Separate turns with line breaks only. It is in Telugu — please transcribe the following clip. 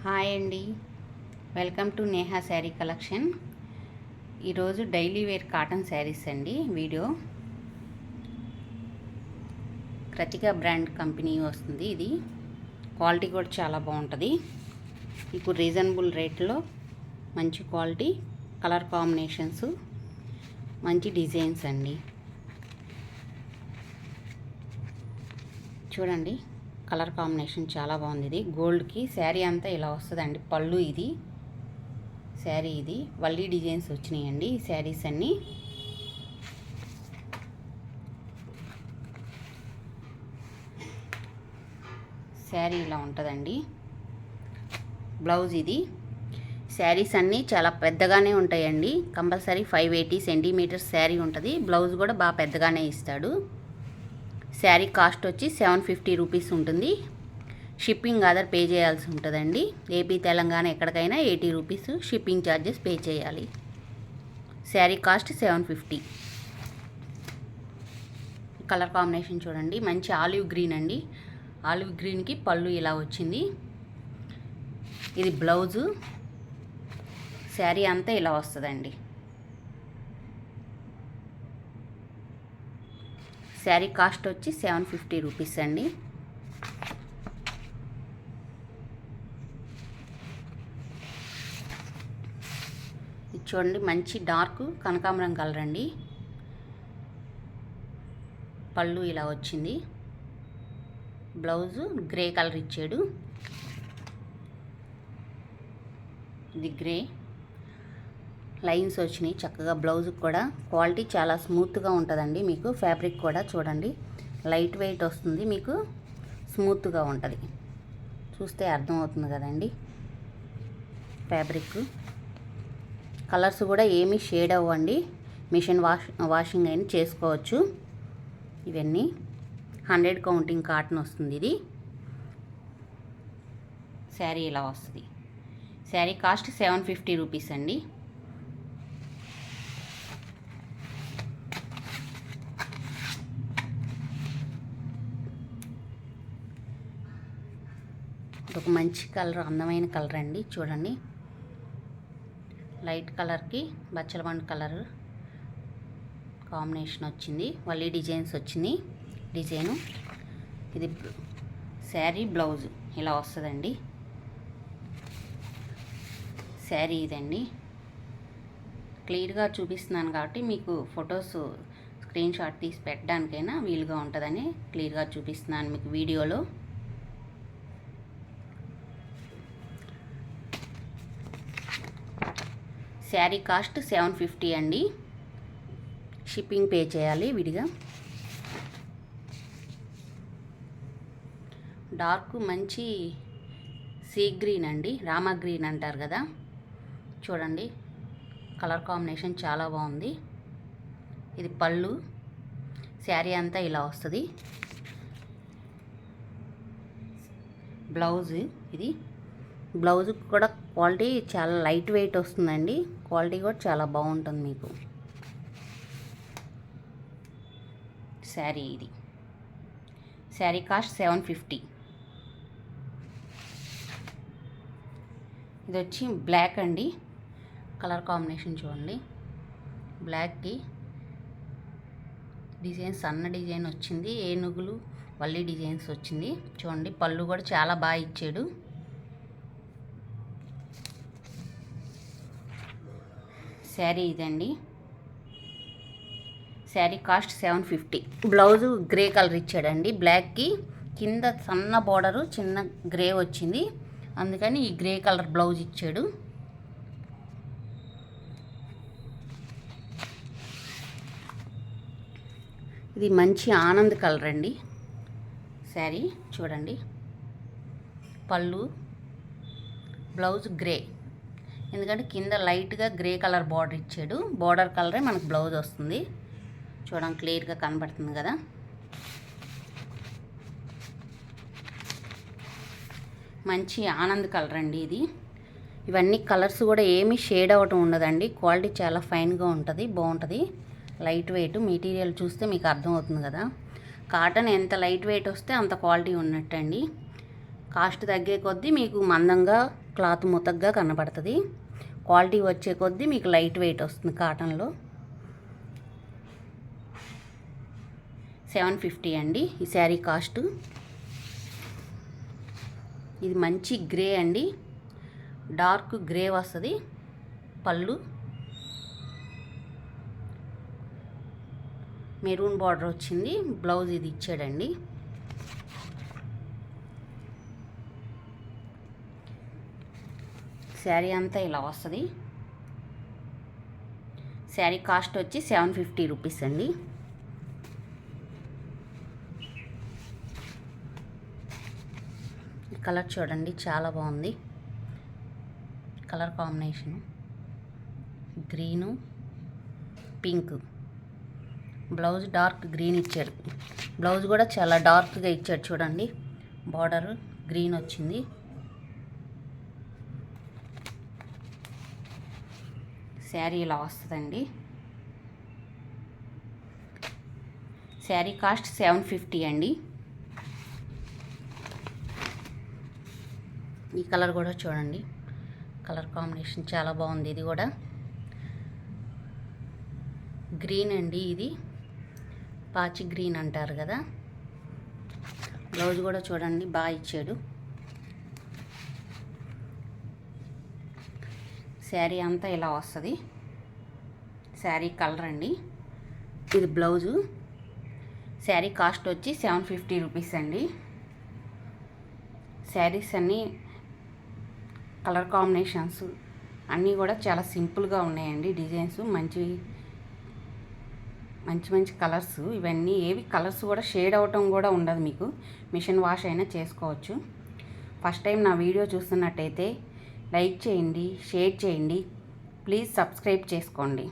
హాయ్ అండి, welcome to Neha sari collection. ఈరోజు డైలీ వేర్ కాటన్ శారీస్ అండి. వీడియో కృతికా బ్రాండ్ కంపెనీ వస్తుంది. ఇది క్వాలిటీ కూడా చాలా బాగుంటుంది. మీకు రీజనబుల్ రేట్లో మంచి క్వాలిటీ, కలర్ కాంబినేషన్స్, మంచి డిజైన్స్ అండి. చూడండి, కలర్ కాంబినేషన్ చాలా బాగుంది. ఇది గోల్డ్కి శారీ అంతా ఇలా వస్తుందండి. పళ్ళు ఇది శారీ, ఇది వల్లీ డిజైన్స్ వచ్చినాయండి ఈ శారీస్ అన్నీ. శారీ ఇలా ఉంటుందండి. బ్లౌజ్ ఇది. శారీస్ అన్నీ చాలా పెద్దగానే ఉంటాయండి. కంపల్సరీ 580 సెంటీమీటర్స్ శారీ ఉంటుంది. బ్లౌజ్ కూడా బాగా పెద్దగానే ఇస్తాడు. శారీ కాస్ట్ వచ్చి 750 రూపీస్ ఉంటుంది. షిప్పింగ్ అదర్ పే చేయాల్సి ఉంటుందండి. ఏపీ తెలంగాణ ఎక్కడికైనా 80 రూపీస్ షిప్పింగ్ ఛార్జెస్ పే చేయాలి. శారీ కాస్ట్ 750. కలర్ కాంబినేషన్ చూడండి, మంచి ఆలివ్ గ్రీన్ అండి. ఆలివ్ గ్రీన్కి పళ్ళు ఇలా వచ్చింది. ఇది బ్లౌజు. శారీ అంతా ఇలా వస్తుందండి. శారీ కాస్ట్ వచ్చి 750 రూపీస్ అండి. ఇది చూడండి, మంచి డార్క్ కనకాంబరం కలర్ అండి. పళ్ళు ఇలా వచ్చింది. బ్లౌజు గ్రే కలర్ ఇచ్చాడు. ఇది గ్రే లైన్స్ వచ్చినాయి చక్కగా. బ్లౌజ్ కూడా క్వాలిటీ చాలా స్మూత్గా ఉంటుందండి. మీకు ఫ్యాబ్రిక్ కూడా చూడండి, లైట్ వెయిట్ వస్తుంది, మీకు స్మూత్గా ఉంటుంది. చూస్తే అర్థమవుతుంది కదండి ఫ్యాబ్రిక్. కలర్స్ కూడా ఏమీ షేడ్ అవ్వండి. మిషన్ వాషింగ్ అయినా చేసుకోవచ్చు. ఇవన్నీ 100 కౌంటింగ్ కాటన్ వస్తుంది. ఇది శారీ ఇలా వస్తుంది. శారీ కాస్ట్ 750 రూపీస్ అండి. ఒక మంచి కలర్, అందమైన కలర్ అండి. చూడండి, లైట్ కలర్కి బచ్చలబండి కలర్ కాంబినేషన్ వచ్చింది. వల్లీ డిజైన్స్ వచ్చింది. డిజైను ఇది శారీ. బ్లౌజ్ ఇలా వస్తుందండి. శారీ ఇదండి. క్లియర్గా చూపిస్తున్నాను కాబట్టి మీకు ఫొటోస్ స్క్రీన్ షాట్ తీసి పెట్టడానికైనా వీలుగా ఉంటుందని క్లియర్గా చూపిస్తున్నాను మీకు వీడియోలో. శారీ కాస్ట్ 750 అండి. షిప్పింగ్ పే చేయాలి విడిగా. డార్క్ మంచి సీ గ్రీన్ అండి, రామా గ్రీన్ అంటారు కదా. చూడండి, కలర్ కాంబినేషన్ చాలా బాగుంది. ఇది పళ్ళు. శారీ అంతా ఇలా వస్తుంది. బ్లౌజ్ ఇది. బ్లౌజ్ కూడా క్వాలిటీ చాలా లైట్ వెయిట్ వస్తుందండి. క్వాలిటీ కూడా చాలా బాగుంటుంది మీకు. శారీ ఇది. శారీ కాస్ట్ 750. ఇది వచ్చి బ్లాక్ అండి. కలర్ కాంబినేషన్ చూడండి, బ్లాక్కి డిజైన్ సన్న డిజైన్ వచ్చింది. ఏనుగులు వల్లీ డిజైన్స్ వచ్చింది. చూడండి, పళ్ళు కూడా చాలా బాగా ఇచ్చాడు. శారీ ఇదండి. Sari cost 750. Blouse grey colour ఇచ్చాడండి. బ్లాక్కి కింద సన్న బోర్డరు చిన్న గ్రే వచ్చింది, అందుకని ఈ గ్రే కలర్ బ్లౌజ్ ఇచ్చాడు. ఇది మంచి ఆనంద్ కలర్ అండి. శారీ చూడండి, పళ్ళు, బ్లౌజ్ గ్రే. ఎందుకంటే కింద లైట్గా గ్రే కలర్ బార్డర్ ఇచ్చాడు. బార్డర్ కలరే మనకు బ్లౌజ్ వస్తుంది. చూడండి, క్లియర్గా కనబడుతుంది కదా. మంచి ఆనంద్ కలర్ అండి ఇది. ఇవన్నీ కలర్స్ కూడా ఏమీ షేడ్ అవ్వటం ఉండదండి. క్వాలిటీ చాలా ఫైన్గా ఉంటుంది, బాగుంటుంది. లైట్ వెయిట్ మెటీరియల్ చూస్తే మీకు అర్థమవుతుంది కదా. కాటన్ ఎంత లైట్ వెయిట్ వస్తే అంత క్వాలిటీ ఉన్నట్టండి. కాస్ట్ తగ్గే కొద్దీ మీకు మందంగా క్లాత్ ముతగ్గా కనబడుతుంది. క్వాలిటీ వచ్చే కొద్దీ మీకు లైట్ వెయిట్ వస్తుంది. కాటన్లో 750 అండి ఈ శారీ కాస్ట్. ఇది మంచి గ్రే అండి, డార్క్ గ్రే వస్తుంది. పళ్ళు మెరూన్ బార్డర్ వచ్చింది. బ్లౌజ్ ఇది ఇచ్చాడండి. శారీ అంతా ఇలా వస్తుంది. శారీ కాస్ట్ వచ్చి 750 రూపీస్ అండి. ఈ కలర్ చూడండి, చాలా బాగుంది. Colour combination green pink. Blouse dark green ఇచ్చాడు. బ్లౌజ్ కూడా చాలా డార్క్గా ఇచ్చాడు చూడండి. బార్డర్ గ్రీన్ వచ్చింది. శారీ ఇలా వస్తుందండి. శారీ కాస్ట్ 750 అండి. ఈ కలర్ కూడా చూడండి, కలర్ కాంబినేషన్ చాలా బాగుంది. ఇది కూడా గ్రీన్ అండి, ఇది పాచి గ్రీన్ అంటారు కదా. బ్లౌజ్ కూడా చూడండి బాగా ఇచ్చాడు. శారీ అంతా ఇలా వస్తుంది. శారీ కలర్ అండి. ఇది బ్లౌజు. శారీ కాస్ట్ వచ్చి 750 రూపీస్ అండి. శారీస్ అన్నీ కలర్ కాంబినేషన్స్ అన్నీ కూడా చాలా సింపుల్గా ఉన్నాయండి. డిజైన్స్ మంచి కలర్స్. ఇవన్నీ ఏవి కలర్స్ కూడా షేడ్ అవటం కూడా ఉండదు. మీకు మిషన్ వాష్ అయినా చేసుకోవచ్చు. ఫస్ట్ టైం నా వీడియో చూస్తున్నట్టయితే లైక్ చేయండి, షేర్ చేయండి, ప్లీజ్ సబ్స్క్రైబ్ చేసుకోండి.